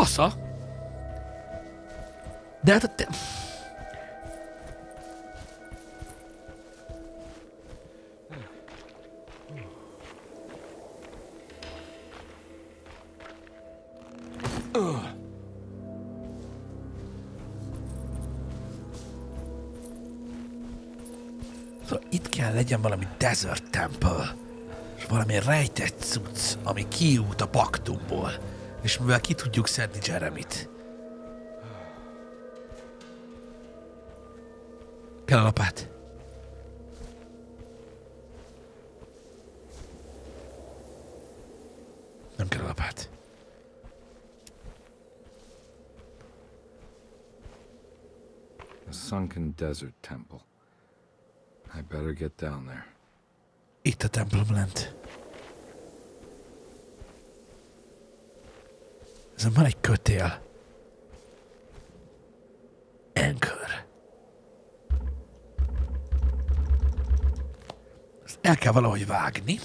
fasza. De hát a Szóval itt kell legyen valami Desert Temple. És valami rejtett cucc, ami kijut a paktumból. És mivel ki tudjuk szedni Jeremyt. Kell a lapát. Nem kell a lapát. A sunken desert temple. I better get down there. Itt a templom lent. Ezen van egy kötél. Anchor. Ezt el kell valahogy vágni.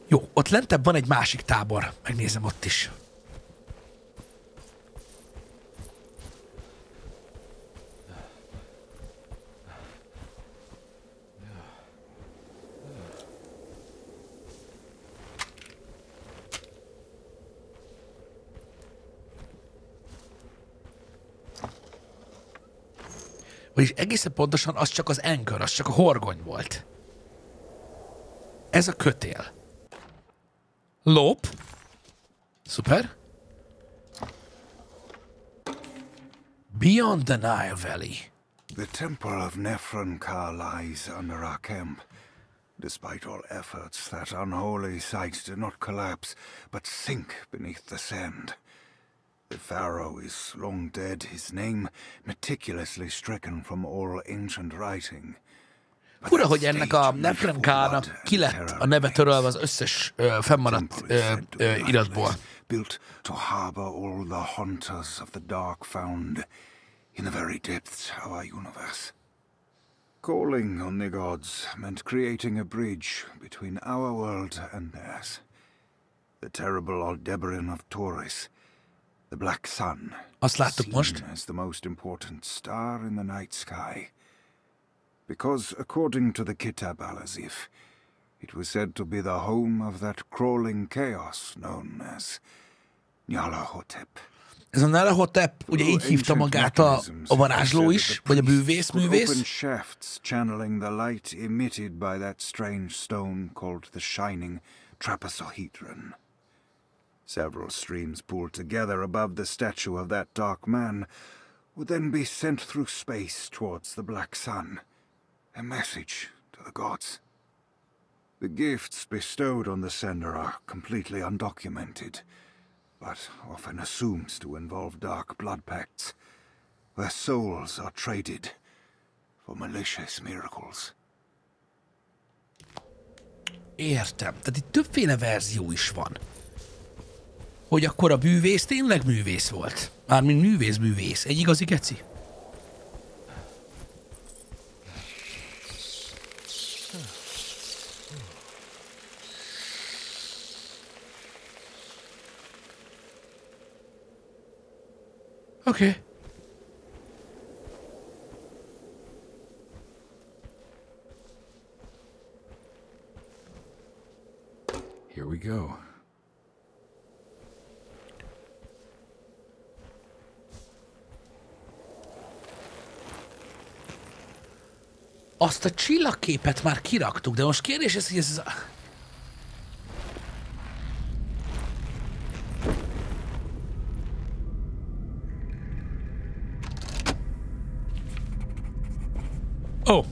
Jó, ott lentebb van egy másik tábor. Megnézem ott is. Vagyis egészen pontosan az csak az anchor, az csak a horgony volt. Ez a kötél. Lop. Szuper. Beyond the Nile Valley. The temple of Nephron-Ka lies under our camp. Despite all efforts, that unholy site did not collapse, but sink beneath the sand. The pharaoh is long dead, his name meticulously stricken from all ancient writing. Fura, hogy ennek a Nephron-Ka-nak ki lett a neve törölve az összes fennmaradt iratból. Built to harbor all the hunters of the dark found in the very depths of our universe. Calling on the gods meant creating a bridge between our world and theirs. The terrible Aldebaran of Taurus, the black sun, azt láttuk most, as the most important star in the night sky. Because according to the Kitab al-Azif, it was said to be the home of that crawling chaos known as Nyarlathotep. Ez a Nyarlathotep, ugye így hívta magát a varázsló is, vagy a bűvész. Open shafts channeling the light emitted by that strange stone called the Shining Trapezohedron. Several streams pulled together above the statue of that dark man would then be sent through space towards the black sun. A message to the gods. The gifts bestowed on the sender are completely undocumented, but often assumed to involve dark blood pacts, where souls are traded for malicious miracles. Értem. Tehát itt többféle verzió is van. Hogy akkor a bűvész tényleg művész volt. Mármint művész. Egy igazi geci. Okay. Here we go. Azt a csillagképet már kiraktuk, de most kérdés ez, hogy ez... Oh.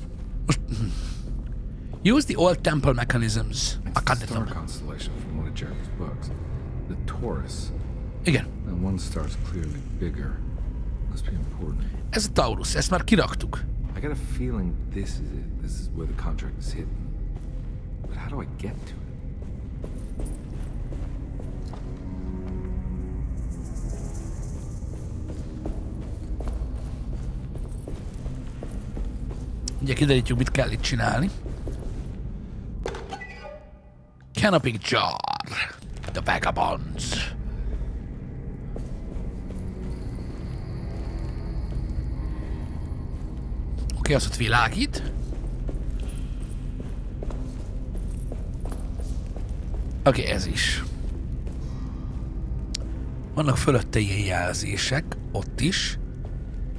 Use the old temple mechanisms. It's a star constellation from one of Jeremy's books. The Taurus. Igen. And one star's clearly bigger. Must be important. Ez a Taurus, ezt már kiraktuk. I got a feeling this is it. This is where the contract is hidden. But how do I get to it? Ugye kiderítjük, mit kell itt csinálni. Canopy jar. The vagabonds. Oké, az ott világít. Oké, ez is. Vannak fölötte ilyen jelzések. Ott is.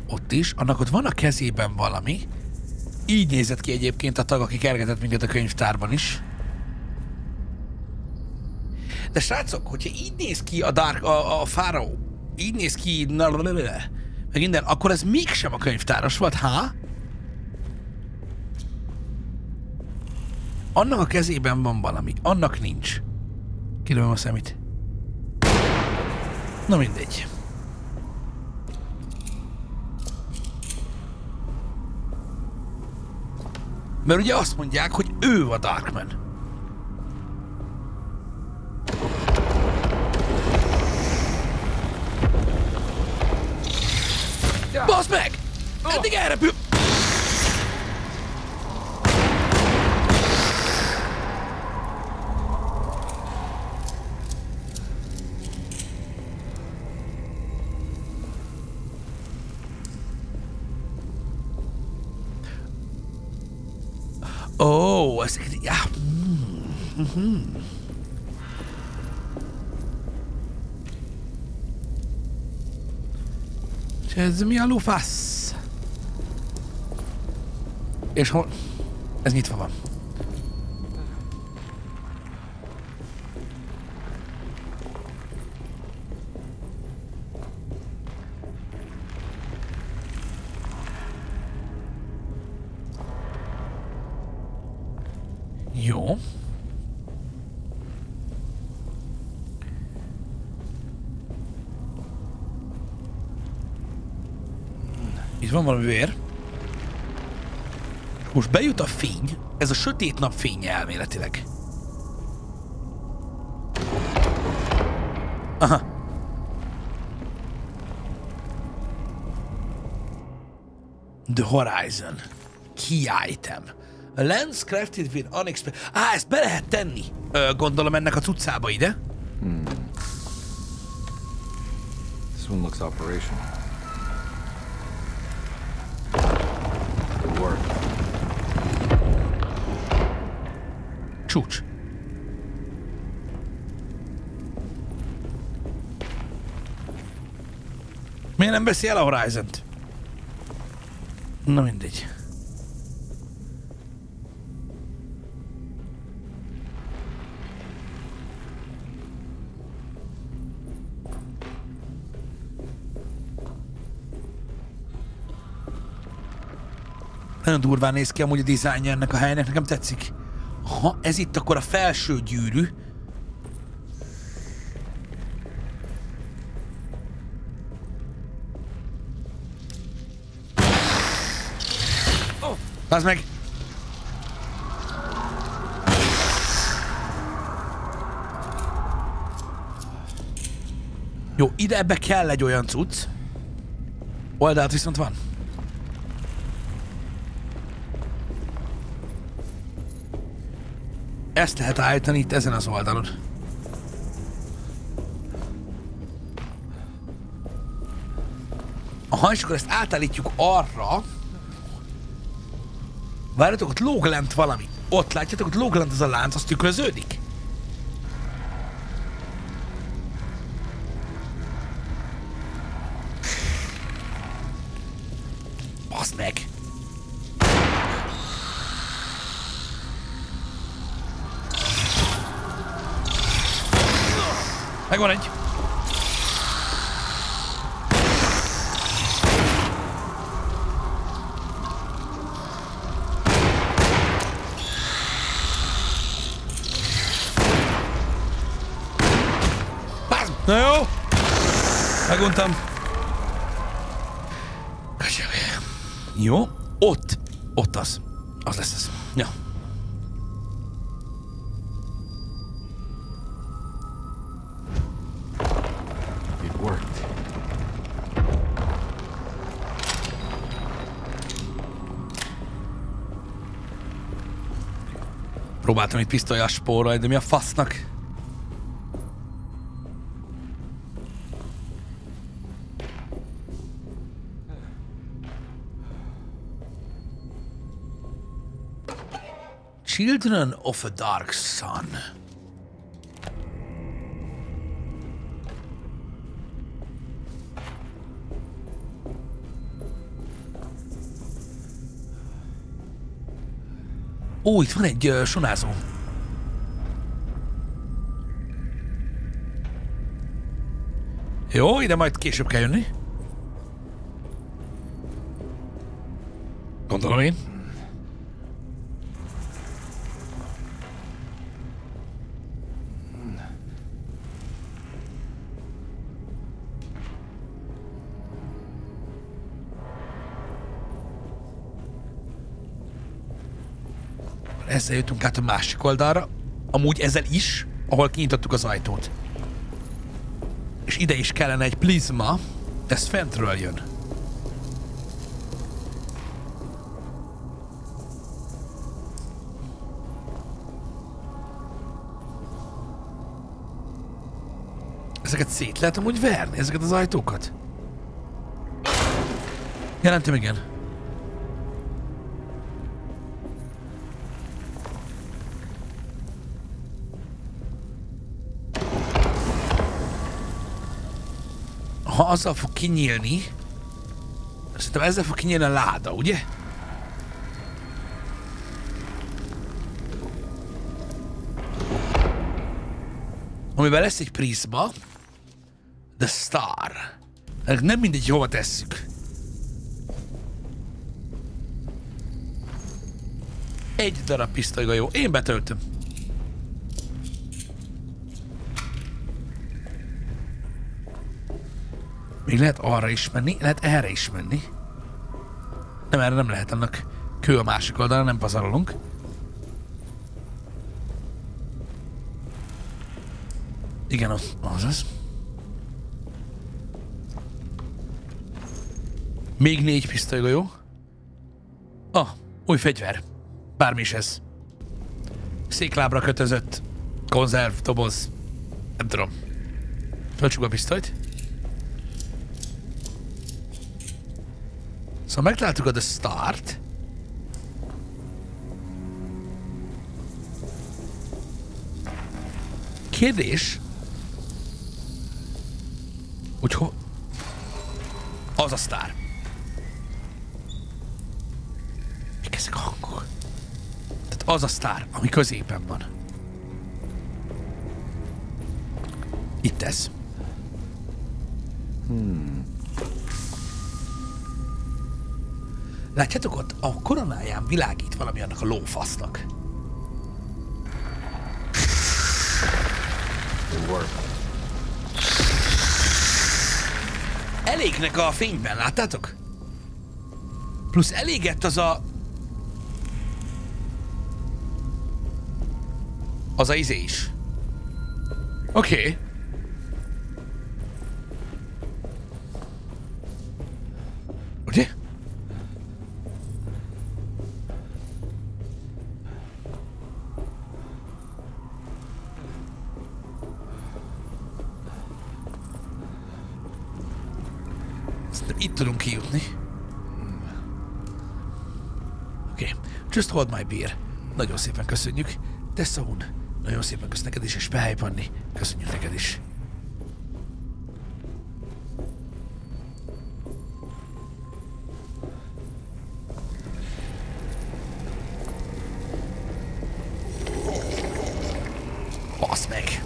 Ott is. Annak ott van a kezében valami. Így nézett ki egyébként a tag, aki kergetett minket a könyvtárban is. De srácok, hogyha így néz ki a a Fáraó, így néz ki, meg minden, akkor ez mégsem a könyvtáros volt, ha? Annak a kezében van valami, annak nincs. Kilövöm a szemét. Na mindegy. Mert ugye azt mondják, hogy ő a Darkman. Baszd meg! Eddig elrepül! Ó, ez... Ja. Ez mi a lufasz? És hol... Ez nyitva van. Jó. Itt van valami vér. Most bejut a fény. Ez a sötét nap fénye elméletileg. Aha. The Horizon. Key item. A lens crafted with unexpected... ezt be lehet tenni. Gondolom ennek a cuccába ide. This one looks operational. Good work. Csúcs. Miért nem veszi el a Horizont? Na mindegy. Nagyon durván néz ki amúgy a dizájnja ennek a helynek, nekem tetszik. Ha ez itt akkor a felső gyűrű. Bázd meg! Jó, ide ebbe kell egy olyan cucc. Oldalt viszont van. Ezt lehet állítani itt ezen az oldalon. Aha, és akkor ezt átállítjuk arra. Várjatok, ott lóg lent valami. Ott látjátok, ott lóg lent az a lánc, az tükröződik? Baszd meg! Megvan egy. Na jó. Meguntam. Jó. Ott. Ott az. Az lesz az. Ja. Próbáltam itt pisztolyas spórolni, de mi a fasznak? Children of a Dark Sun. Ó, itt van egy sonázó. Jó, ide majd később kell jönni. Gondolom én. Ezzel jöttünk át a másik oldalra. Amúgy ezzel is, ahol kinyitottuk az ajtót. És ide is kellene egy plizma, ez fentről jön. Ezeket szét lehet amúgy verni, ezeket az ajtókat? Jelentem igen. Ha azzal fog kinyílni, szerintem ezzel fog kinyílni a láda, ugye? Amiben lesz egy prizma, The Star. Nem mindegy, hova tesszük. Egy darab pisztolygajó. Én betöltöm. Még lehet arra is menni, lehet erre is menni. Nem, erre nem lehet, annak kő a másik oldalra, nem pazarolunk. Igen, azaz. Még 4 pisztolygajó. Új fegyver. Bármi is ez. Széklábra kötözött konzerv, doboz. Nem tudom. Töltsük a pisztolyt. Szóval megtaláltuk a The Start. Kérdés, hogy az a sztár. Mik ezek a hangok? Tehát az a sztár, ami középen van. Itt ez. Látjátok, ott a koronáján világít valami annak a lófasznak. Elégnek a fényben, láttátok? Plusz elégett az a izé is. Oké. Ugye? Itt tudunk kijutni. Oké. Just hold my beer. Nagyon szépen köszönjük. Tessaun. Nagyon szépen köszönjük neked is, és Behely Panni. Köszönjük neked is. Basz meg.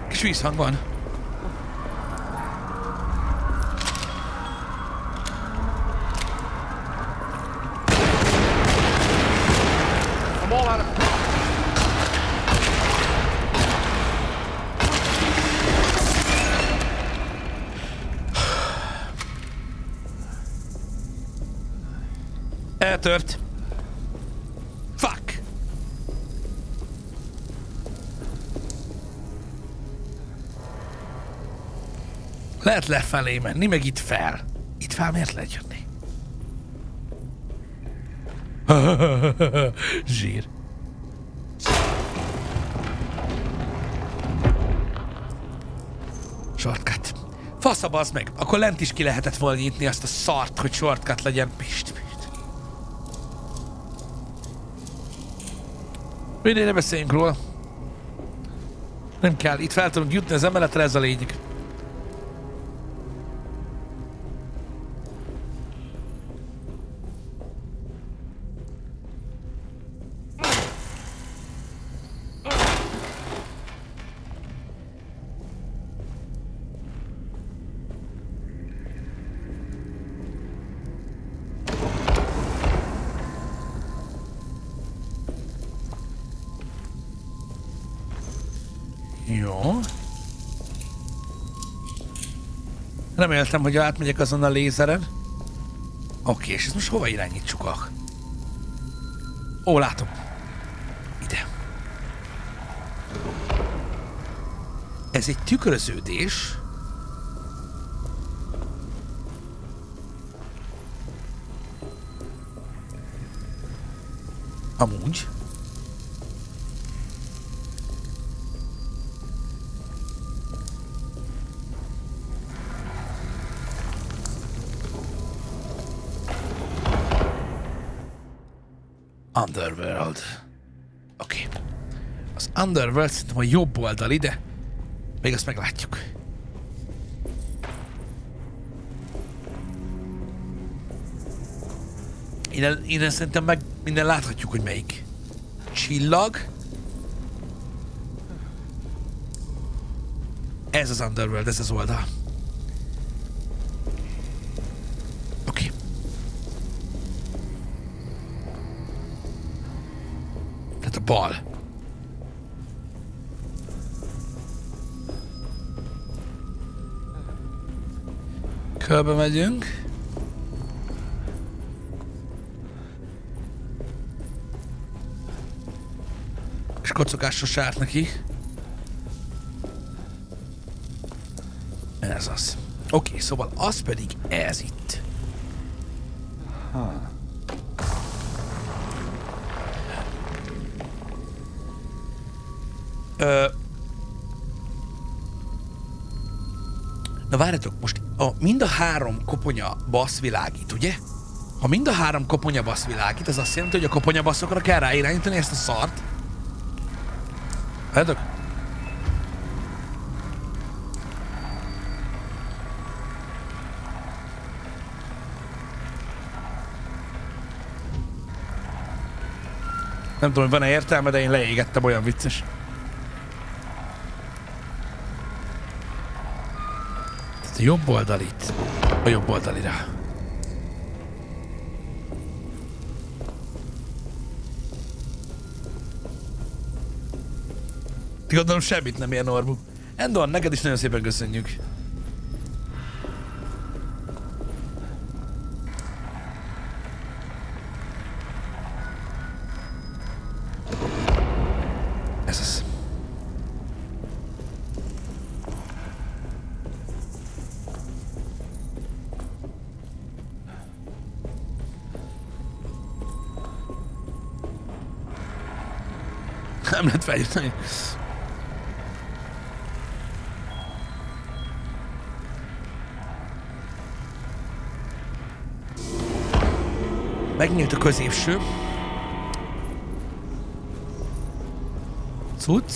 Kis vízhang van. Eltört. Fuck. Lehet lefelé menni, meg itt fel. Itt fel miért lehet jönni? Zsír. Shortcut. Fasza, bazd meg. Akkor lent is ki lehetett volna nyitni azt a szart, hogy shortcut legyen. Pist. Mindegy, ne beszéljünk róla. Nem kell, itt fel tudunk jutni az emeletre, ez a lényeg. Jó. Reméltem, hogy átmegyek azon a lézeren. Oké, és ezt most hova irányítsuk? Ó, látom. Ide. Ez egy tükröződés. Amúgy. Underworld. Oké. Az Underworld szerintem a jobb oldal ide. Még azt meglátjuk. Innen szerintem meg minden láthatjuk, hogy melyik. Csillag. Ez az Underworld, ez az oldal. Oké. Tehát a bal. Körbe megyünk. És kocogásra sárt neki. Ez az. Oké, szóval az pedig ez itt. Na várjatok, most mind a három koponya basz világít, ugye? Ha mind a három koponya basz világít, az azt jelenti, hogy a koponya basszokra kell ráirányítani ezt a szart. Várjatok? Nem tudom, hogy van-e értelme, de én leégettem, olyan vicces. A jobb oldal itt. A jobb oldalira. Gondolom semmit nem ér, Norbu. Endor, neked is nagyon szépen köszönjük. Ez az. Nem lehet feljutni. Megnyílt a középső. Cucc.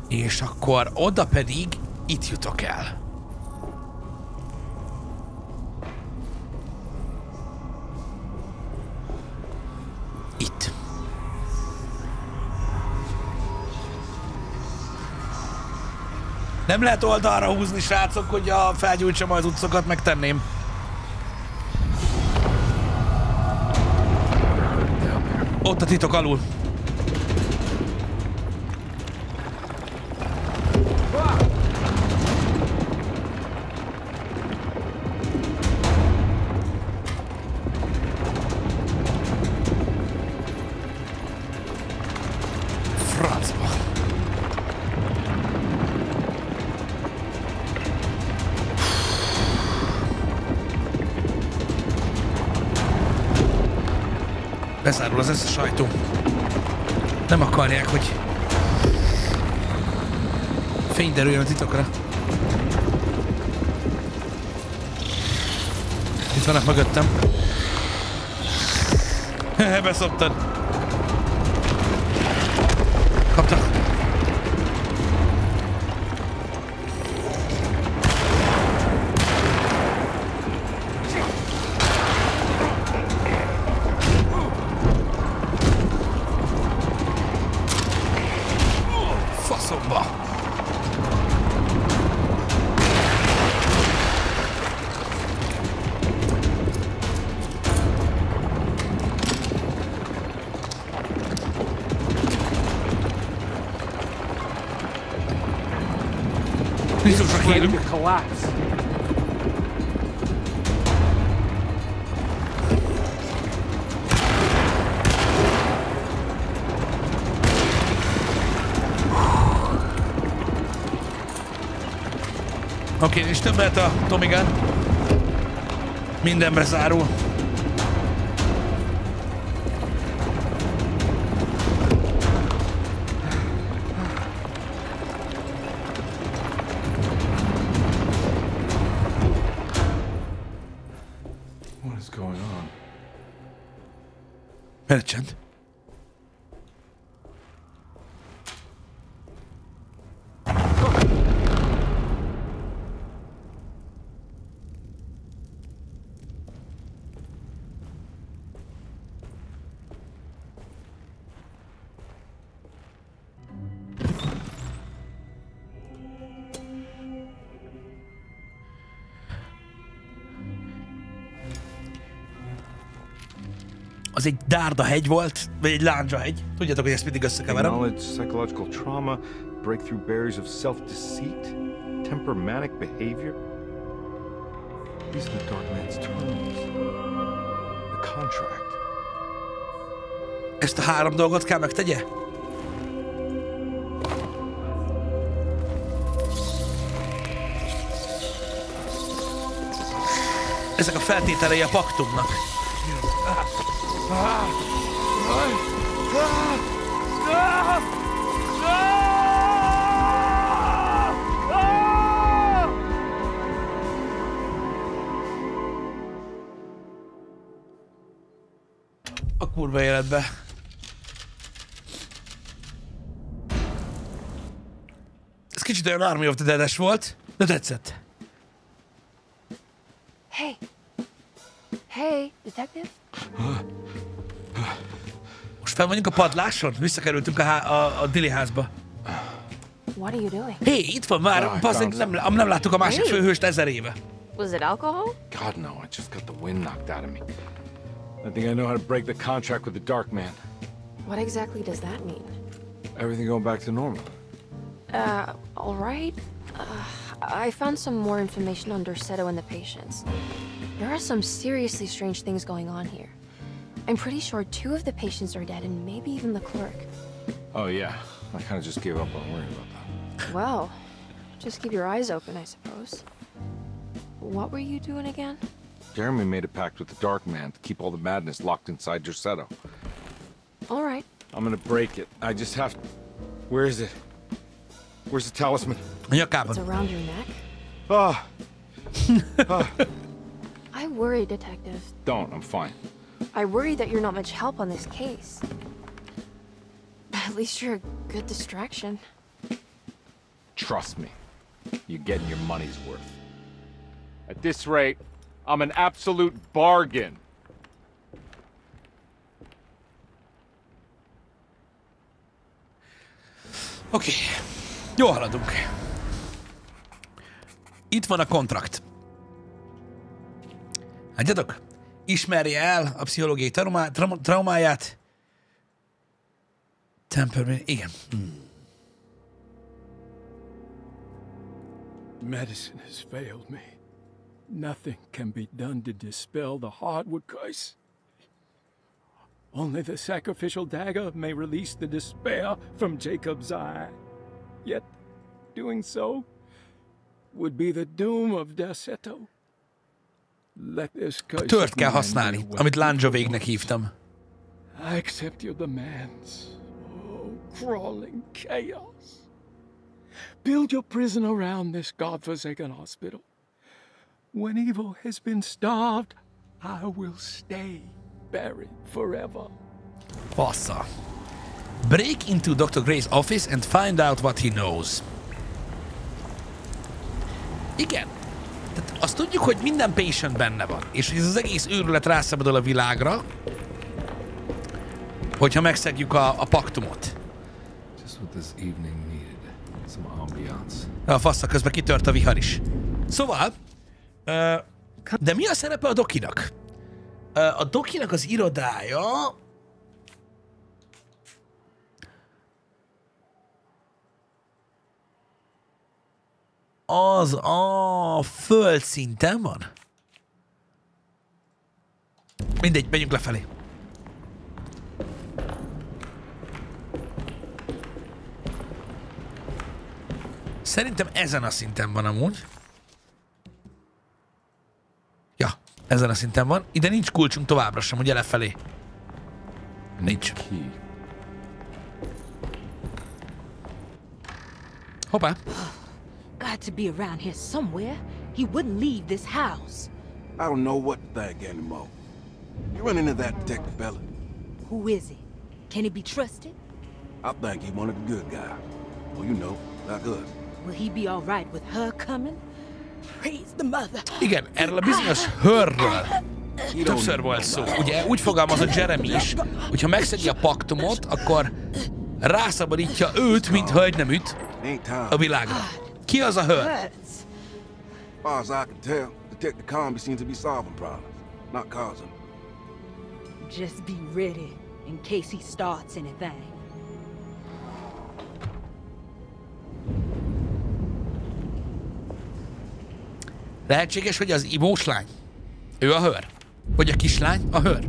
És akkor oda pedig itt jutok el. Itt. Nem lehet oldalra húzni, srácok, hogy felgyújtsam az utcokat, megtenném. Ott a titok alul. Francba. Bezárul az összes ajtó. Nem akarják, hogy fény derüljön a titokra. Itt vannak mögöttem. Beszoptad. Kaptak. Faszomba. Biztosra kérünk. Oké, és többet a Tomigán. Mindenbe zárul. What is going on? Csend. Az egy dárdahegy volt, vagy egy lándzsahegy. Tudjátok, hogy ezt mindig összekeverem. Acknowledge psychological trauma, breakthrough barriers of self-deceit, temperamental behavior. These are the Dark Man's terms. The contract. Ezt a 3 dolgot kell megtegye? Ezek a feltételei a paktumnak. A kurva életbe. Ez kicsit olyan Army of the Dead-es volt, de tetszett. Hey. Hey, detective? Most fel vagyunk a padláson? Visszakerültünk a Dilly házba. What are you doing? Hé, itt van már, nem láttuk a másik főhőst 1000 éve. Was it alcohol? God, no, I just got the wind knocked out of me. I think I know how to break the contract with the Dark Man. What exactly does that mean? Everything going back to normal. All right. I found some more information on Dorsetto and the patients. There are some seriously strange things going on here. I'm pretty sure 2 of the patients are dead and maybe even the clerk. Oh, yeah. I kind of just gave up on worrying about that. Well, just keep your eyes open, I suppose. What were you doing again? Jeremy made a pact with the Dark Man to keep all the madness locked inside Dorsetto. All right. I'm gonna break it. I just have to... Where is it? Where's the talisman? A nyakában. It's around your neck? Ah! I worry, Detective. Don't. I'm fine. I worry that you're not much help on this case. At least you're a good distraction. Trust me. You're getting your money's worth. At this rate, I'm an absolute bargain. Oké. Jól haladunk. Itt van a kontrakt. Látjátok? Ismerje el a pszichológiai traumáját. Temperament. Igen. Medicine has failed me. Nothing can be done to dispel the hardwood curse. Only the sacrificial dagger may release the despair from Jacob's eye. Yet, doing so would be the doom of Dorsetto. Let this curse Tört kell használni, amit lándzsavégnek hívtam. I accept your demands. Oh, crawling chaos. Build your prison around this godforsaken hospital. When evil has been starved, I will stay buried forever. Bassza. Break into Dr. Gray's office and find out what he knows. Igen. Tehát azt tudjuk, hogy minden patient benne van. És ez az egész őrület rászabadul a világra, hogyha megszegjük a paktumot. Just what this evening needed. Some ambiance. A fassa közben kitört a vihar is. Szóval, de mi a szerepe a dokinak? A dokinak az irodája az a földszinten van. Mindegy, megyünk lefelé. Szerintem ezen a szinten van amúgy. Ja, ezen a szinten van. Ide nincs kulcsunk továbbra sem, ugye lefelé. Nincs. Hoppá. Got to be around here somewhere. He wouldn't leave this house. I don't know what to think anymore. You run into that detective fella? Who is he? Can he be trusted? I think he one of the good guys. Well, you know, like us. Will he be all right with her coming? Praise the mother. Igen, erről a bizonyos hörről többször volt szó. Ugye úgy fogalmazott Jeremy is, hogyha megszegi a paktumot, akkor rászabadítja őt, mint hölgy nem üt a világra. Ki az a hör? As far as I can tell, Detective Comby seems to be solving problems, not causing them. Just be ready in case he starts anything. Lehetséges, hogy az ivós lány? Ő a hőr? Vagy a kislány a hőr?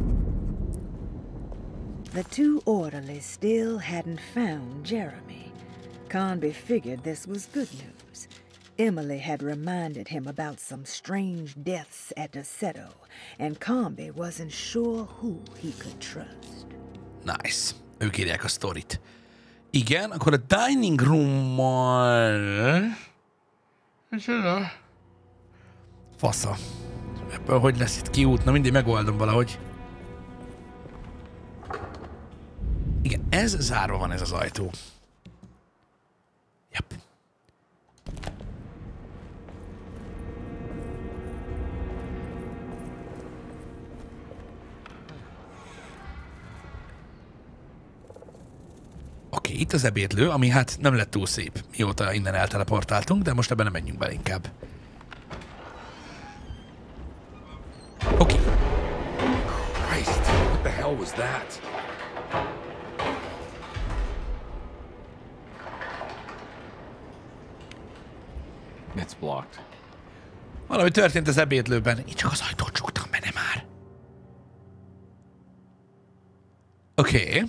The two orderlies still hadn't found Jeremy. Conby figured this was good news. Emily had reminded him about some strange deaths at Deseto, and Conby wasn't sure who he could trust. Nice. Ők írják a sztorit. Igen, akkor a dining room-mal... Fasza. Ebből hogy lesz itt kiút? Na mindig megoldom valahogy. Igen, ez zárva van ez az ajtó. Yep. Oké, itt az ebédlő, ami hát nem lett túl szép, mióta innen elteleportáltunk, de most ebben nem menjünk bele inkább. Oké. Christ, what the hell was that? It's blocked. Valami történt az ebédlőben. Én csak az ajtót csuktam be, nem már. Oké.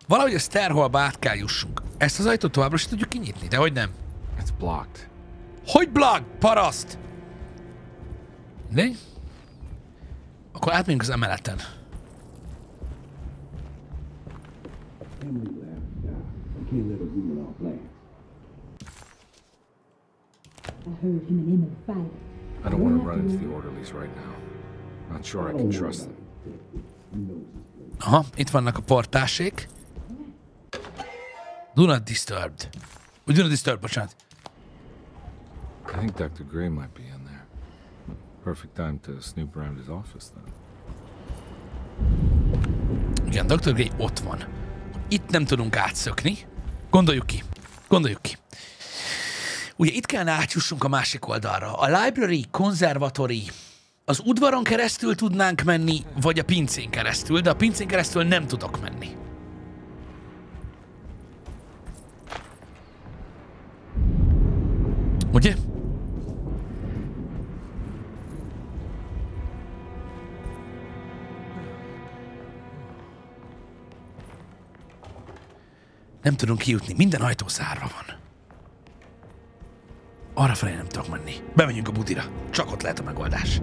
Valahogy a stairhallba át kell jussunk. Ezt az ajtót továbbra sem tudjuk kinyitni, de hogy nem? It's blocked. Hogy block, paraszt? De? Akkor átmegyünk az emeleten. I don't want to run into the orderlies right now. Not sure I can trust them. Aha, itt vannak a portásék. Do not disturbed. Do not disturb, bocsánat. I think Dr. Gray might be in there. Perfect time to snoop around his office then. Igen, Dr. Gray ott van. Itt nem tudunk átszökni. Gondoljuk ki. Gondoljuk ki. Ugye itt kellene átjussunk a másik oldalra. A library, konzervatóri, az udvaron keresztül tudnánk menni, vagy a pincén keresztül, de a pincén keresztül nem tudok menni. Ugye? Nem tudunk kijutni, minden ajtó zárva van. Arrafelé nem tudok menni. Bemegyünk a budira. Csak ott lehet a megoldás.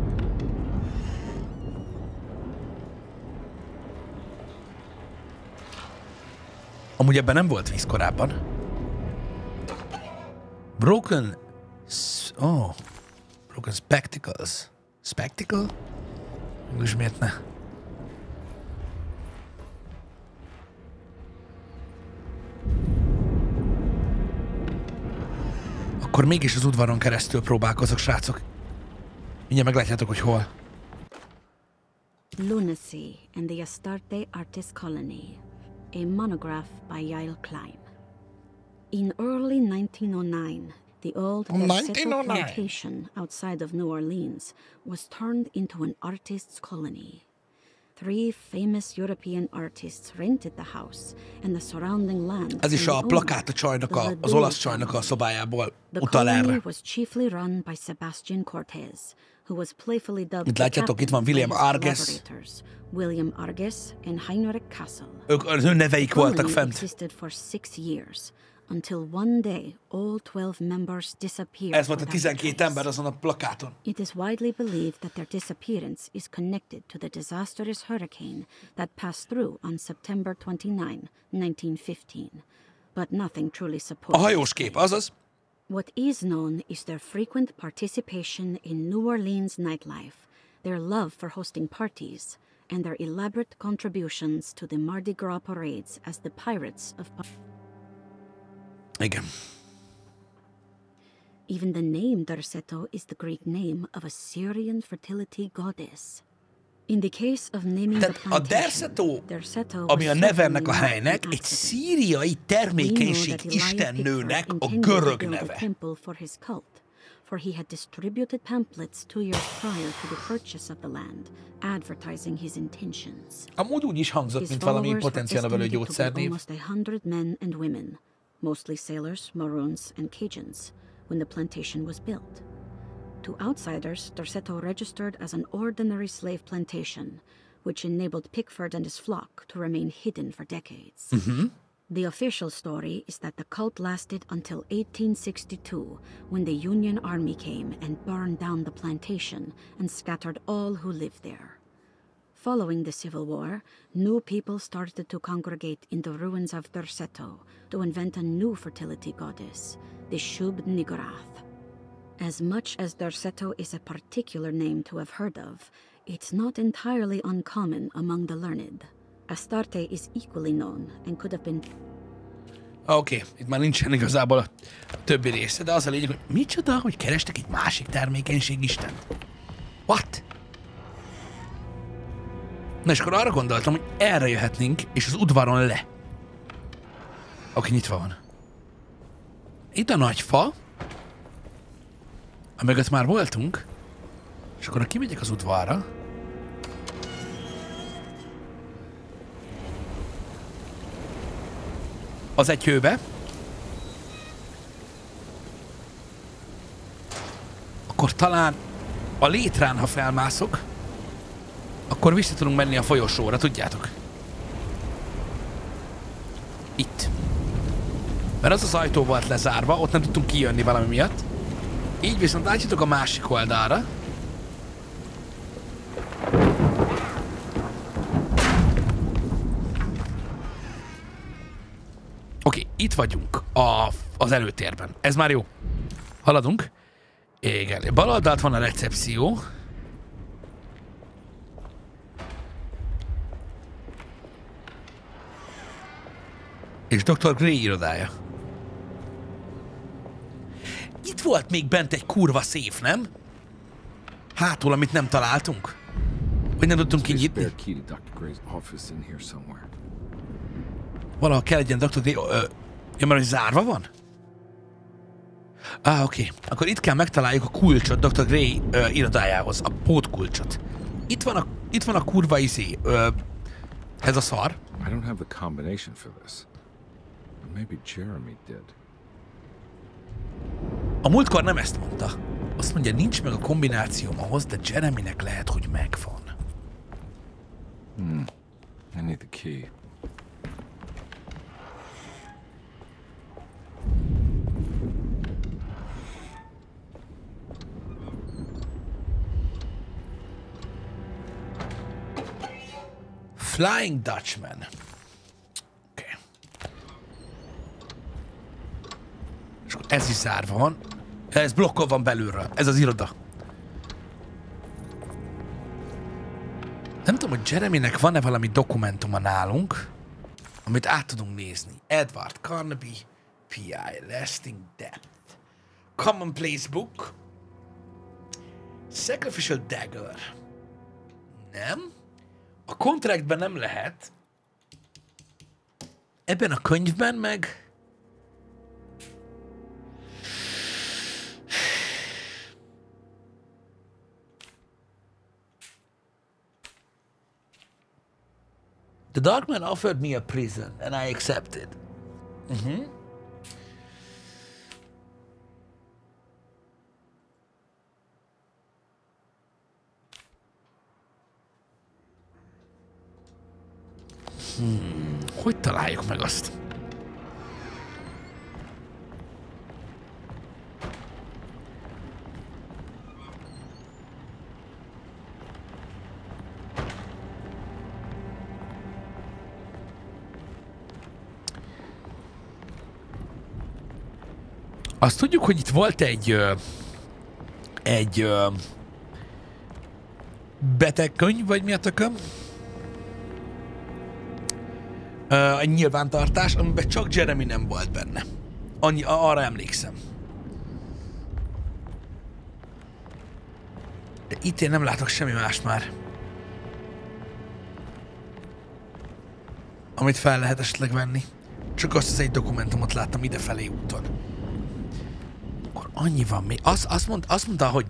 Amúgy ebben nem volt víz korábban. Broken spectacles. Spectacle? Mégis miért ne? Akkor mégis az udvaron keresztül próbálkozok, srácok. Mindjárt meglátjátok, hogy hol. Lunacy and the Astarte Artist Colony. A monograph by Yael Klein. In early 1909, the old Derceto plantation outside of New Orleans was turned into an artist's colony. 3 famous European artists rented the house and the surrounding land. Ez is a plakát a csajnak, az olasz csajnak a szobájából utal erre. The colony was chiefly run by Sebastian Cortez, who was playfully dubbed Itt látjátok, itt van William Arges. William Arges and Heinrich Kassel. Ők az ő neveik voltak fent. Existed for 6 years, until one day all 12 members disappeared. Ez volt a 12 ember azon a plakáton. It is widely believed that their disappearance is connected to the disastrous hurricane that passed through on September 29, 1915, but nothing truly supports. A hajós kép, azaz. What is known is their frequent participation in New Orleans nightlife, their love for hosting parties, and their elaborate contributions to the Mardi Gras parades as the pirates of... Igen. Even the name Derceto is the Greek name of a Syrian fertility goddess. In the case of naming the plantation, Derceto, ami a neve ennek a helynek, egy szíriai termékenység istennőnek a görög neve. For he had distributed pamphlets 2 years prior to the purchase of the land, advertising his intentions. Amúgy úgy is hangzott, mint valami potenciálnevelő gyógyszernév. Almost 100 men and women, mostly sailors, Maroons, and Cajuns, when the plantation was built. To outsiders, Derceto registered as an ordinary slave plantation, which enabled Pickford and his flock to remain hidden for decades. The official story is that the cult lasted until 1862, when the Union Army came and burned down the plantation and scattered all who lived there. Following the Civil War, new people started to congregate in the ruins of Derceto to invent a new fertility goddess, the Shub Niggurath. As much as Derceto is a particular name to have heard of, it's not entirely uncommon among the learned. Astarte is equally known and could have been... Oké, itt már nincsen igazából a többi része, de az a lényeg, hogy micsoda, hogy kerestek egy másik termékenység istent. What? Na és akkor arra gondoltam, hogy erre jöhetnénk, és az udvaron le. Oké, nyitva van. Itt a nagy fa, amögött már voltunk, és akkor kimegyek az udvarra. Az egy hőbe. Akkor talán a létrán, ha felmászok, akkor vissza tudunk menni a folyosóra, tudjátok? Itt. Mert az az ajtó volt lezárva, ott nem tudtunk kijönni valami miatt. Így viszont átjutok a másik oldalra. Oké, itt vagyunk az előtérben. Ez már jó. Haladunk. Igen, bal oldalt van a recepció. És Dr. Gray irodája. Itt volt még bent egy kurva széf, nem? Hátul, amit nem találtunk. Vagy nem tudtunk kinyitni. Valahol kell egy ilyen Dr. Gray... mert hogy zárva van? Oké. Akkor itt kell megtaláljuk a kulcsot Dr. Gray irodájához. A pótkulcsot. Itt van a kurva izé. Ez a szar. I don't have the combination for this. Maybe Jeremy did. A múltkor nem ezt mondta. Azt mondja, nincs meg a kombinációm ahhoz, de Jeremynek lehet, hogy megvan. I need the key. Flying Dutchman. Oké. És akkor ez is zárva van. Ez blokkolva van belülről. Ez az iroda. Nem tudom, hogy Jeremynek van-e valami dokumentuma nálunk, amit át tudunk nézni. Edward Carnaby, P.I. Lasting Depth. Commonplace Book. Sacrificial Dagger. Nem. A contractben nem lehet. Ebben a könyvben meg... The dark man offered me a prison, and I accepted. Hogy találjuk meg azt? Azt tudjuk, hogy itt volt egy betegkönyv, vagy mi a tököm? Egy nyilvántartás, amiben csak Jeremy nem volt benne. Arra emlékszem. De itt én nem látok semmi más már. Amit fel lehet esetleg venni. Csak azt az egy dokumentumot láttam idefelé úton. Akkor annyi van még. Azt mondta, hogy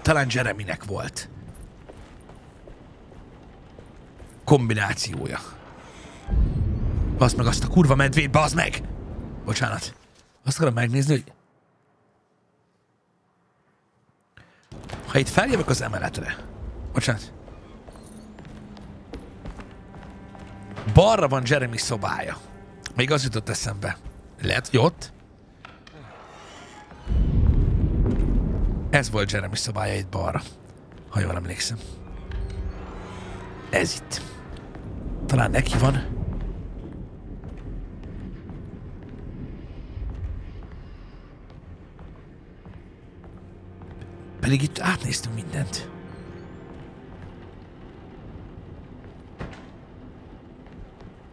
talán Jeremynek volt. Kombinációja. Baszd meg azt a kurva medvét, baszd meg! Bocsánat. Azt akarom megnézni, hogy... Ha itt feljövök az emeletre... Bocsánat. Balra van Jeremy szobája. Még az jutott eszembe. Lehet, hogy ott? Ez volt Jeremy szobája itt balra. Ha jól emlékszem. Ez itt. Talán neki van. Pedig itt átnéztünk mindent.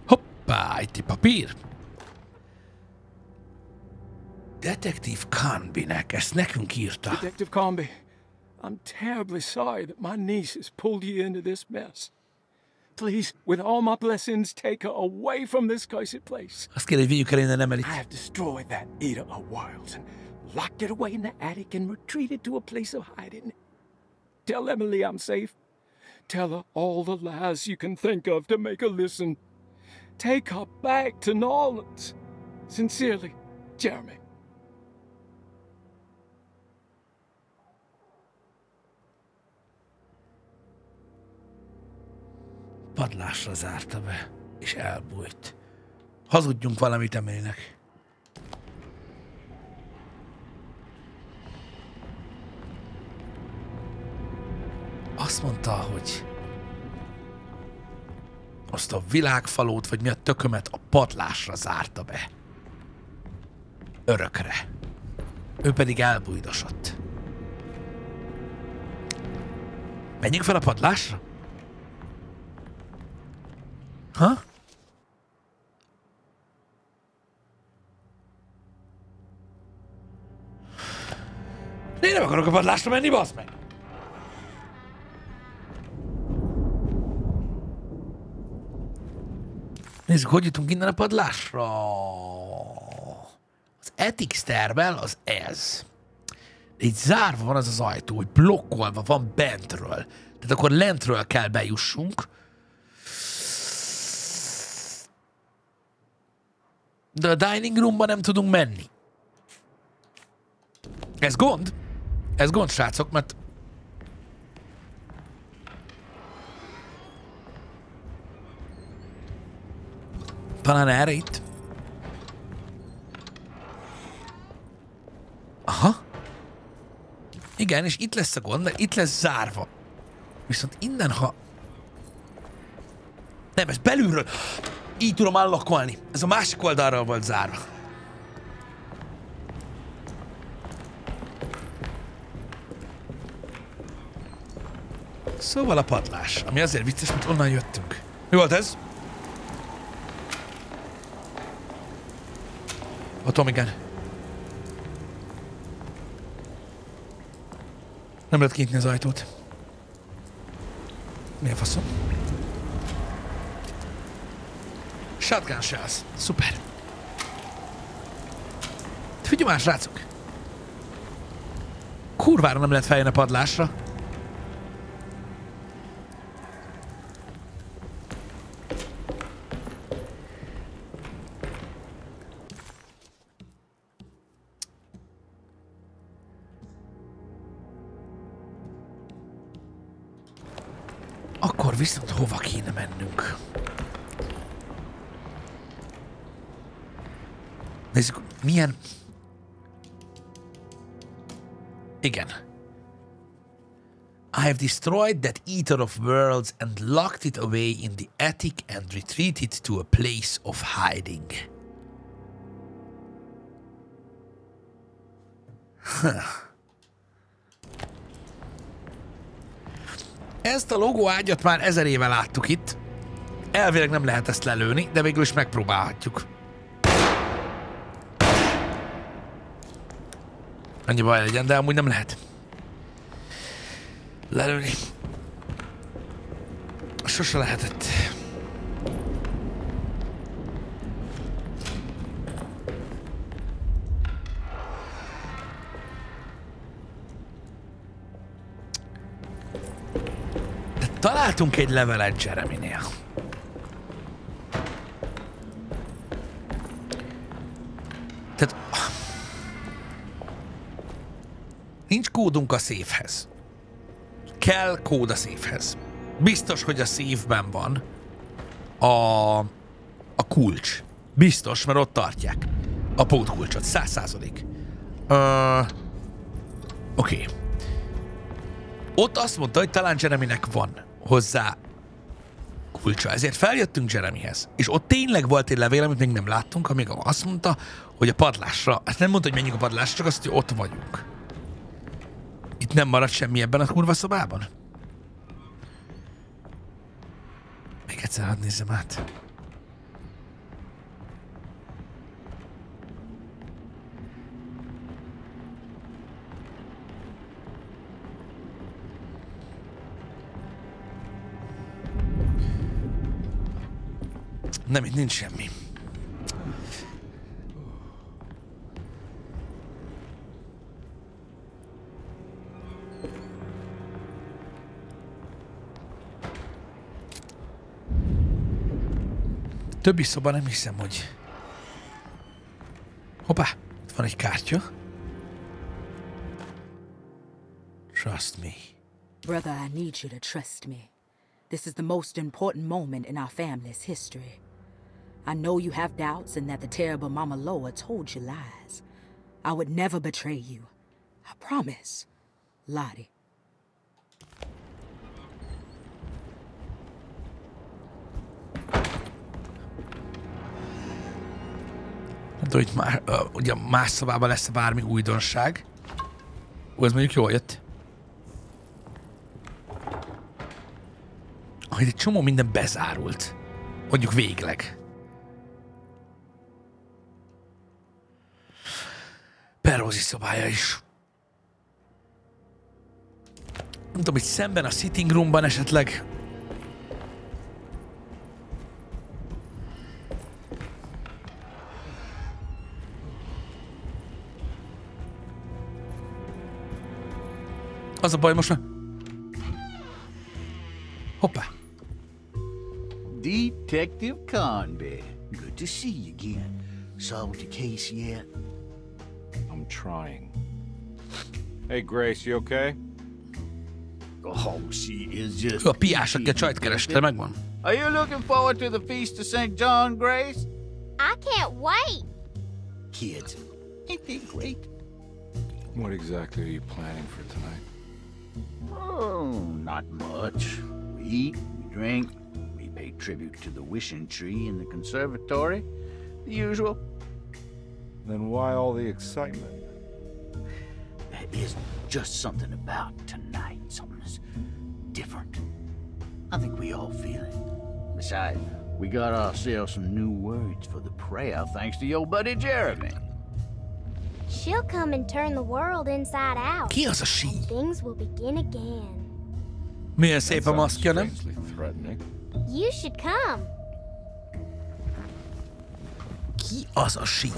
Hoppá, itt papír. Detektív Canbynek, ezt nekünk írta. Detective Canby, I'm terribly sorry that my niece has pulled you into this mess. Please, with all my blessings, take her away from this cursed place. Azt kér, hogy vigyük el innen Emelit. I have destroyed that eater of worlds and locked it away in the attic and retreated to a place of hiding. Tell Emily I'm safe. Tell her all the lies you can think of to make her listen. Take her back to New Orleans. Sincerely, Jeremy. Padlásra zárta be, és elbújt. Hazudjunk valamit Emilynek. Azt mondta, hogy azt a világfalót, vagy mi a tökömet a padlásra zárta be. Örökre. Ő pedig elbújdosott. Menjünk fel a padlásra? Ha? Én nem akarok a padlásra menni, bassz meg! Nézzük, hogy jutunk innen a padlásra. Az Ethics tervel az ez. De itt zárva van az az ajtó, hogy blokkolva van bentről. Tehát akkor lentről kell bejussunk. De a dining roomba nem tudunk menni. Ez gond? Ez gond, srácok, mert... Talán erre itt? Aha. Igen, és itt lesz a gond, de itt lesz zárva. Viszont innen, ha... Nem, ez belülről... Így tudom unlockolni. Ez a másik oldalról volt zárva. Szóval a padlás, ami azért vicces, mert onnan jöttünk. Mi volt ez? A Tom, igen. Nem lehet kinyitni az ajtót. Mi a faszom? Shotgun shells. Szuper. Figyelj már, srácok! Kurvára nem lehet feljönni a padlásra. Akkor viszont hova kéne mennünk? Nézzük, milyen... Igen. I have destroyed that eater of worlds and locked it away in the attic and retreated to a place of hiding. Ezt a logó ágyat már 1000 éve láttuk itt. Elvileg nem lehet ezt lelőni, de végül is megpróbálhatjuk. Annyi baj legyen, de amúgy nem lehet lelőni. Sose lehetett. De találtunk egy levelet Jeremynél. Tehát... Nincs kódunk a széfhez. Kell kód a széfhez. Biztos, hogy a széfben van a kulcs. Biztos, mert ott tartják a pótkulcsot. 100%. Oké. Ott azt mondta, hogy talán Jeremynek van hozzá kulcsa. Ezért feljöttünk Jeremyhez. És ott tényleg volt egy levél, amit még nem láttunk, amíg azt mondta, hogy a padlásra... Hát nem mondta, hogy menjünk a padlásra, csak azt, hogy ott vagyunk. Itt nem maradt semmi ebben a kurva szobában? Még egyszer hadd nézzem át. Nem, itt nincs semmi. Többi szoba nem hiszem, hogy... Hoppá, itt van egy kártya. Trust me. Brother, I need you to trust me. This is the most important moment in our family's history. I know you have doubts and that the terrible Mama Loa told you lies. I would never betray you. I promise. Lottie. Nem tudom, hogy már, ugye más szobában lesz bármi újdonság. Ez mondjuk jól jött. Hogy egy csomó minden bezárult. Mondjuk végleg. Perrozi szobája is. Nem tudom, hogy szemben a sitting roomban esetleg. Az a baj most már. Hoppá. Detective Conby. Good to see you again. Solved your case yet? I'm trying. Hey, Grace, you okay? Oh, she is just... A piás, aki a csajt kereste, megvan. Are you looking forward to the Feast of St. John, Grace? I can't wait. Kids, ain't they great? What exactly are you planning for tonight? Oh, not much. We eat, we drink, we pay tribute to the wishing tree in the conservatory. The usual. Then why all the excitement? There is just something about tonight. Something's different. I think we all feel it. Besides, we got ourselves some new words for the prayer thanks to your buddy Jeremy. She'll come and turn the world inside out. Ki az a sí? And things will begin again. Milyen szép a maszkja, nem? You should come. Ki az a sí?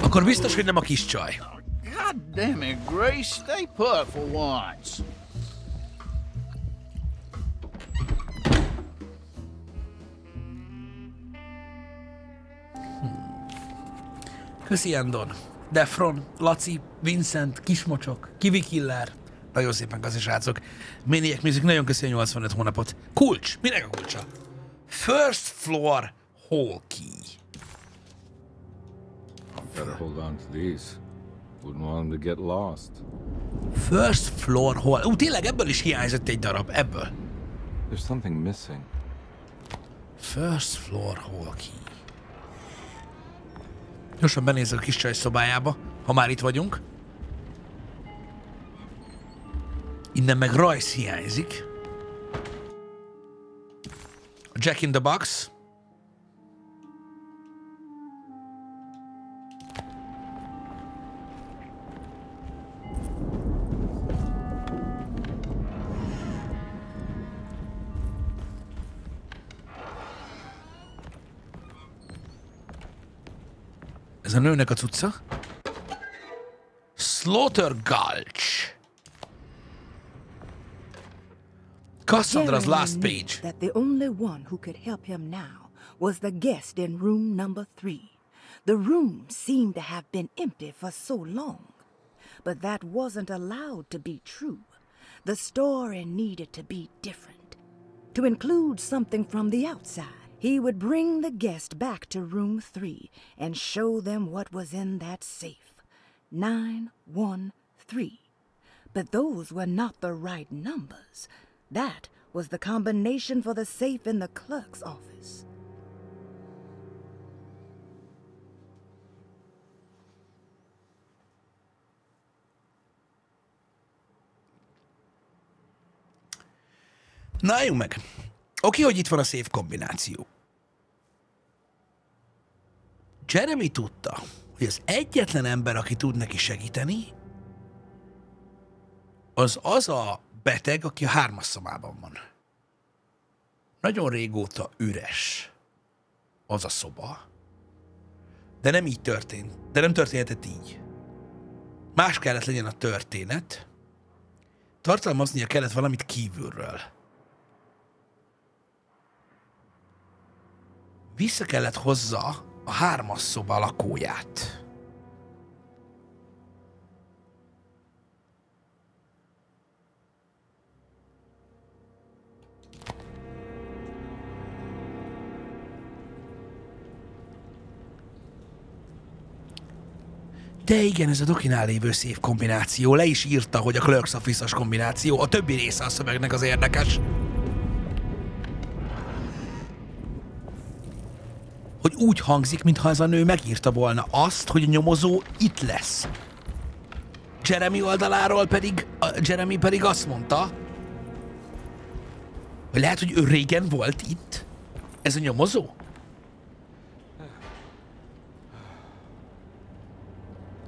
Akkor biztos, hogy nem a kis csaj. God damn it, Grace. Stay put for once. Köszi, Andon. Defron, Laci, Vincent, Kismocsok, Kiwi Killer. Nagyon szépen köszi, srácok. Maniac Music, nagyon köszi a 85 hónapot. Kulcs! Minek a kulcsa? First floor hall key. Better hold on to these. Wouldn't want them to get lost. First floor hall. Tényleg ebből is hiányzott egy darab. Ebből. There's something missing. First floor hall key. Gyorsan benézek a kis csaj szobájába, ha már itt vagyunk. Innen meg rajz hiányzik. A Jack in the Box. Ez a nőnek a cucca. Slaughter Gulch. Cassandra's last page. That the only one who could help him now was the guest in room number 3. The room seemed to have been empty for so long. But that wasn't allowed to be true. The story needed to be different. To include something from the outside. He would bring the guest back to room 3 and show them what was in that safe. 913. But those were not the right numbers. That was the combination for the safe in the clerk's office. Na, álljunk meg. Oké, hogy itt van a szép kombináció. Jeremy tudta, hogy az egyetlen ember, aki tud neki segíteni, az a beteg, aki a 3-as szobában van. Nagyon régóta üres az a szoba, de nem így történt. De nem történhetett így. Más kellett legyen a történet. Tartalmaznia kellett valamit kívülről. Vissza kellett hozza a 3-as szoba lakóját. De igen, ez a dokinál lévő szép kombináció. Le is írta, hogy a Clerks Office-as kombináció. A többi része a szövegnek az érdekes. Hogy úgy hangzik, mintha ez a nő megírta volna azt, hogy a nyomozó itt lesz. Jeremy oldaláról pedig, Jeremy pedig azt mondta, hogy lehet, hogy ő régen volt itt. Ez a nyomozó?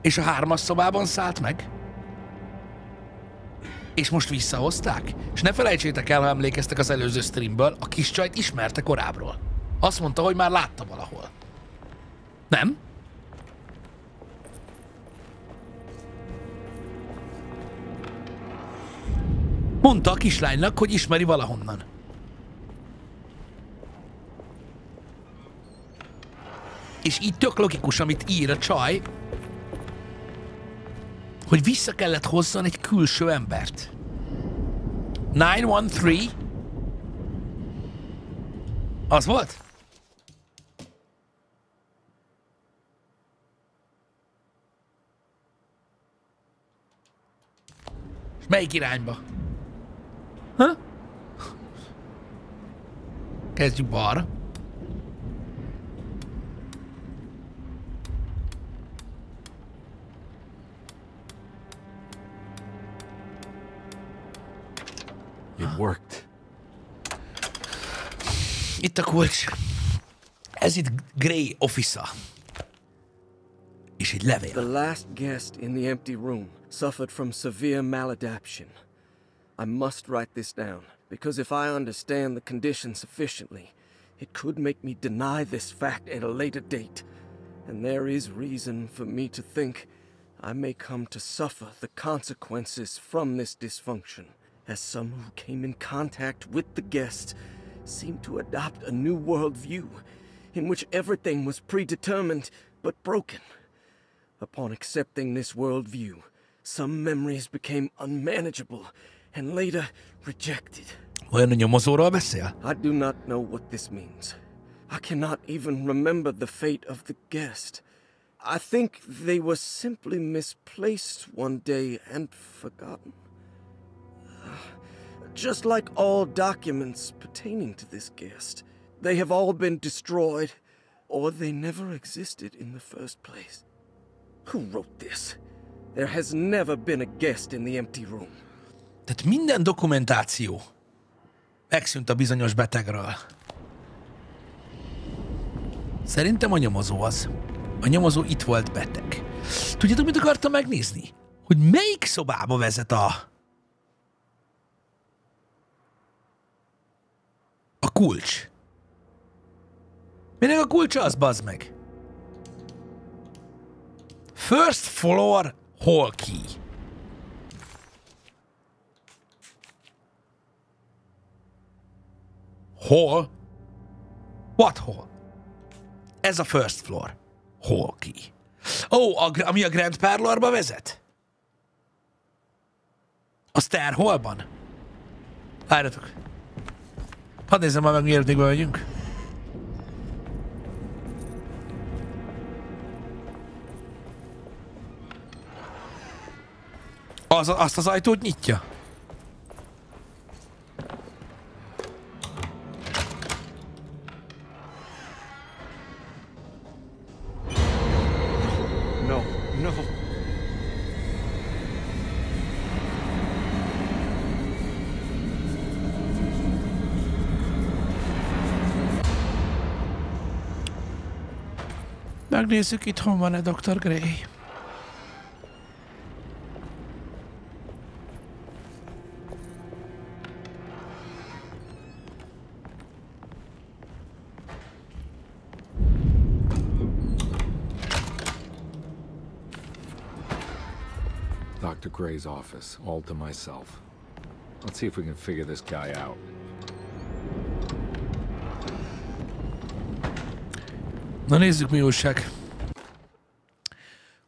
És a 3-as szobában szállt meg? És most visszahozták? És ne felejtsétek el, ha emlékeztek az előző streamből, a kis csajt ismerte korábbról. Azt mondta, hogy már látta valahol. Nem? Mondta a kislánynak, hogy ismeri valahonnan. És így tök logikus, amit ír a csaj, hogy vissza kellett hozzon egy külső embert. 913? Az volt? És melyik irányba? Ha? Kezdjük balra. It worked. Itt a kulcs. Ez itt Gray Office-a. És egy levél. The last guest in the empty room suffered from severe maladaption. I must write this down, because if I understand the condition sufficiently, it could make me deny this fact at a later date. And there is reason for me to think I may come to suffer the consequences from this dysfunction, as some who came in contact with the guest seemed to adopt a new worldview in which everything was predetermined but broken. Upon accepting this worldview, some memories became unmanageable and later rejected. Olyan a nyomozóról beszél? I do not know what this means. I cannot even remember the fate of the guest. I think they were simply misplaced one day and forgotten. Just like all documents pertaining to this guest, they have all been destroyed, or they never existed in the first place. Who wrote this? There has never been a guest in the empty room. Tehát minden dokumentáció megszűnt a bizonyos betegről. Szerintem a nyomozó az. A nyomozó itt volt beteg. Tudjátok, mit akartam megnézni? Hogy melyik szobába vezet a kulcs. Minek a kulcsa az, bazd meg? First floor hall key. Hall? What hall? Ez a first floor. Hall key. Ó, ami a Grand Parlorba vezet? A Stair Hallban? Várjatok. Hadd nézzem már meg, miért még bemegyünk. Azt az ajtót nyitja? No, no. Megnézzük, itthon van-e Dr. Gray. Dr. Gray's office, all to myself. Let's see if we can figure this guy out. Na nézzük, mi újság.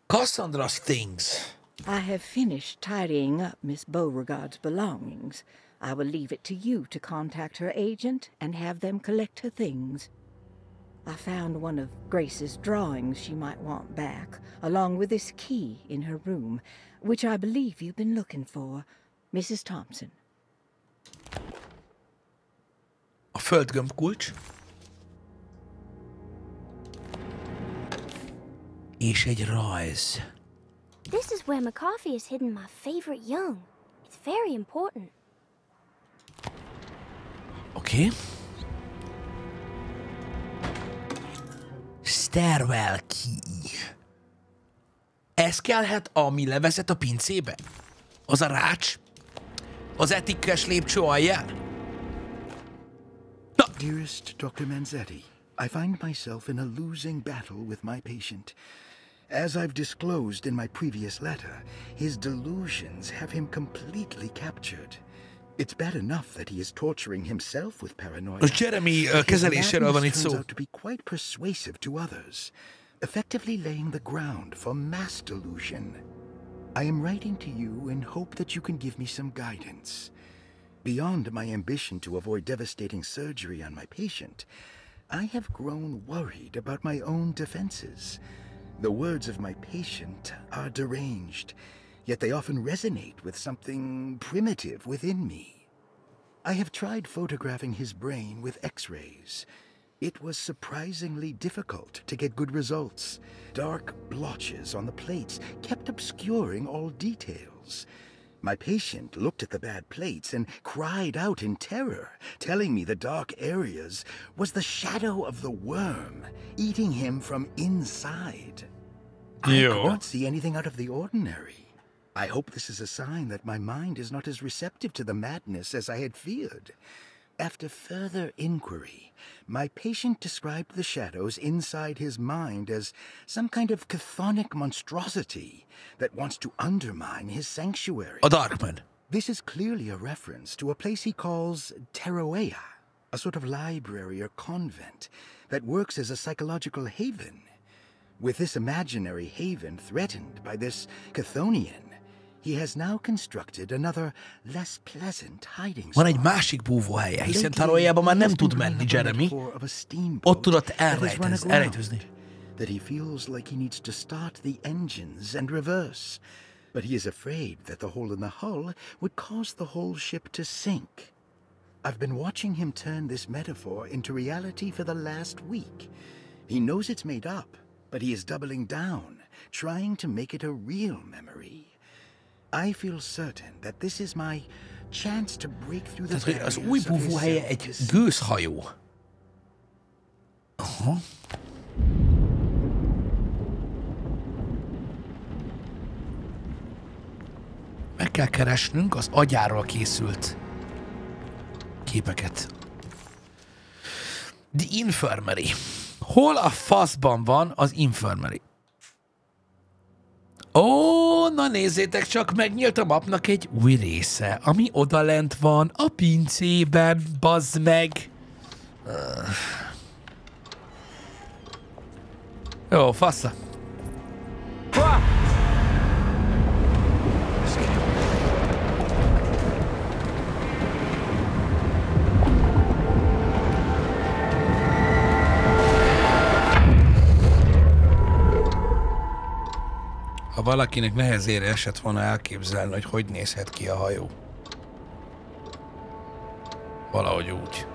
Cassandra's things. I have finished tidying up Miss Beauregard's belongings. I will leave it to you to contact her agent and have them collect her things. I found one of Grace's drawings she might want back, along with this key in her room, which I believe you've been looking for, Mrs. Thompson. A földgömb kulcs. És egy rajz. This is where McCoffey has hidden my favorite young. It's very important. Oké. Stairwell key. Ez kellhet, ami levezet a pincébe? Az a rács? Az etikkes lépcső alján? Dearest Dr. Manzetti, I find myself in a losing battle with my patient. As I've disclosed in my previous letter, his delusions have him completely captured. It's bad enough that he is torturing himself with paranoia. Most Jeremy kezeléséről van itt szó. Turns out to be quite persuasive to others, effectively laying the ground for mass delusion. I am writing to you in hope that you can give me some guidance. Beyond my ambition to avoid devastating surgery on my patient, I have grown worried about my own defenses. The words of my patient are deranged, yet they often resonate with something primitive within me. I have tried photographing his brain with X-rays. It was surprisingly difficult to get good results. Dark blotches on the plates kept obscuring all details. My patient looked at the bad plates and cried out in terror, telling me the dark areas was the shadow of the worm eating him from inside. I could not see anything out of the ordinary. I hope this is a sign that my mind is not as receptive to the madness as I had feared. After further inquiry, my patient described the shadows inside his mind as some kind of chthonic monstrosity that wants to undermine his sanctuary. A Darkman. This is clearly a reference to a place he calls Teroea, a sort of library or convent that works as a psychological haven. With this imaginary haven threatened by this Chthonian, he has now constructed another less pleasant hiding spot. Van egy másik búvóhelye, hiszen Teroeában már nem tud menni Jeremy. Ott tudott elrejtőzni. That he feels like he needs to start the engines and reverse, but he is afraid that the hole in the hull would cause the whole ship to sink. I've been watching him turn this metaphor into reality for the last week. He knows it's made up, but he is doubling down, trying to make it a real memory. I feel certain that this is my chance to break through the barriers. Az új búvóhelye egy gőzhajó. Aha. Meg kell keresnünk az agyáról készült képeket. The Infirmary. Hol a faszban van az Infirmary? Ó, na nézzétek csak, megnyílt a mapnak egy új része, ami odalent van a pincében, bazd meg. Jó, fassa. Ha valakinek nehezére esett volna elképzelni, hogy nézhet ki a hajó. Valahogy úgy.